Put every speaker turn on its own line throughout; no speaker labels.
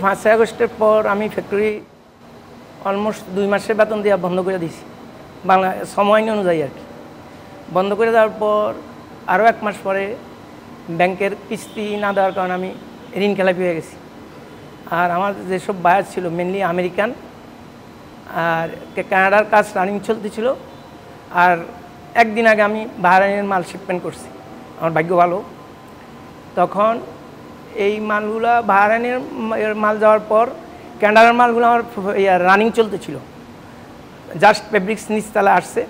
5 আগস্টের পর আমি ফ্যাক্টরি অলমোস্ট 2 মাসের বেতন দেওয়া বন্ধ করে দিয়েছি, বাংলা সময় অনুযায়ী আর কি। বন্ধ করে দেওয়ার পর আরও 1 মাস পরে ব্যাংকের কিস্তি না দেওয়ার কারণে আমি ঋণ খেলাপি হয়ে গেছি। আর আমার যেসব বায়ার ছিল মেনলি আমেরিকান আর কানাডার কাজ রানিং চলতেছিল। আর একদিন আগে আমি বাহরাইনের মাল শিপমেন্ট করছি, আমার ভাগ্য ভালো। তখন এই মালগুলো বাহরাইনের মাল যাওয়ার পর কানাডার মালগুলো আমার রানিং চলতেছিল। জাস্ট ফেব্রিক্স নিচতলা আসছে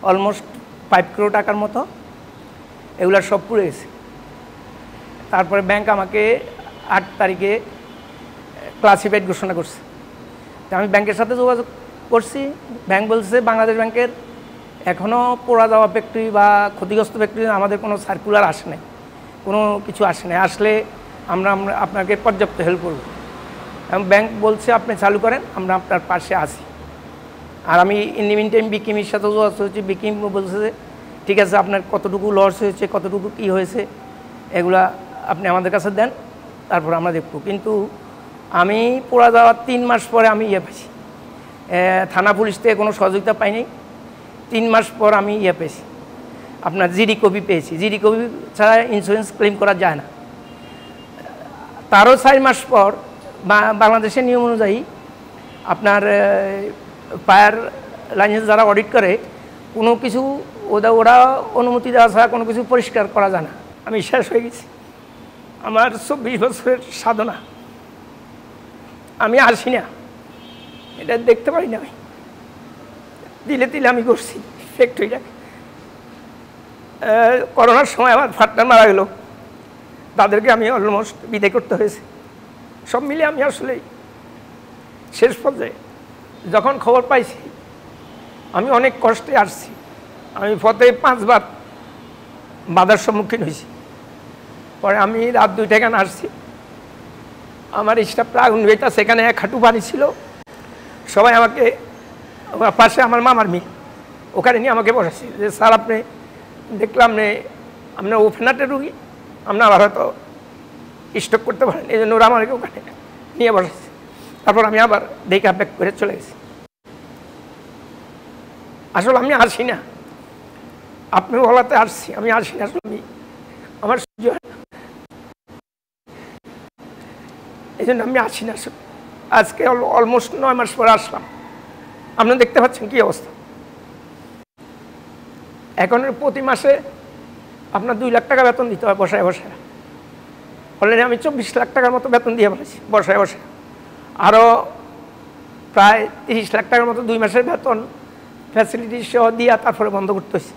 অলমোস্ট 5 কোটি টাকার মতো, এগুলো সব পুড়ে গেছে। তারপরে ব্যাংক আমাকে 8 তারিখে ক্লাসিফাইড ঘোষণা করছে। তো আমি ব্যাংকের সাথে যোগাযোগ করছি, ব্যাংক বলছে বাংলাদেশ ব্যাংকের এখনও পোড়া যাওয়া ফ্যাক্টরি বা ক্ষতিগ্রস্ত ফ্যাক্টরি আমাদের কোনো সার্কুলার আসে নাই, কোনো কিছু আসে নাই, আসলে আমরা আপনাকে পর্যাপ্ত হেল্প করব। এবং ব্যাংক বলছে আপনি চালু করেন, আমরা আপনার পাশে আছি। আর আমি ইন দ্য মিন টাইম বিকিমির সাথে যোগাযোগ হচ্ছে, বিকিম বলছে যে ঠিক আছে আপনার কতটুকু লস হয়েছে, কতটুকু কী হয়েছে এগুলা আপনি আমাদের কাছে দেন, তারপর আমরা দেখব। কিন্তু আমি পোড়া যাওয়ার 3 মাস পরে আমি পেয়েছি, থানা পুলিশ থেকে কোনো সহযোগিতা পাইনি। 3 মাস পর আমি পেয়েছি, আপনার জিডি কপি পেয়েছি। জিডি কপি ছাড়া ইন্স্যুরেন্স ক্লেম করা যায় না। তারও 4 মাস পর বাংলাদেশের নিয়ম অনুযায়ী আপনার ফায়ার লাইসেন্স যারা অডিট করে কোনো কিছু ওরা অনুমতি দেওয়া ছাড়া কোনো কিছু পরিষ্কার করা যায় না। আমি শেষ হয়ে গেছি, আমার 24 বছরের সাধনা, আমি আসি না, এটা দেখতে পারি না। আমি দিলে দিলে আমি করছি ফ্যাক্টরিটাকে। করোনার সময় আমার পার্টনার মারা গেল, তাদেরকে আমি অলমোস্ট বিদায় করতে হয়েছে। সব মিলিয়ে আমি আসলে শেষ পর্যায়ে যখন খবর পাইছি আমি অনেক কষ্টে আসছি। আমি পথে 5 বার বাধার সম্মুখীন হয়েছি। পরে আমি রাত 2টা এখানে আসছি, আমার স্টাফরা আগুন বেটা, সেখানে 1 হাঁটু পানি ছিল। সবাই আমাকে পাশে আমার মামার মেয়ে ওখানে নিয়ে আমাকে বসাচ্ছি যে স্যার আপনি দেখলাম আপনার ওপেনারটা রুগী, আপনার আবার হয়তো স্টক করতে পারেন, এই জন্য ওরা আমাকে ওখানে নিয়ে বসাচ্ছি। তারপর আমি আবার দেখে ব্যাক করে চলে গেছি। আসলে আমি আসি না, আপনি বলাতে আসছি, আমি আসি না। আসলে আমি আমার সহ্য হয় না, এই জন্য আমি আসি না। আসলে আজকে অলমোস্ট 9 মাস পরে আসলাম। আপনারা দেখতে পাচ্ছেন কী অবস্থা। এখন প্রতি মাসে আপনার 2 লাখ টাকা বেতন দিতে হয় বসায় বসায়। অলরেডি আমি 24 লাখ টাকার মতো বেতন দিয়ে ফেলেছি বসায় বসায়। আরও প্রায় 30 লাখ টাকার মতো 2 মাসের বেতন ফ্যাসিলিটি সহ দিয়ে তারপরে বন্ধ করতে হয়েছে।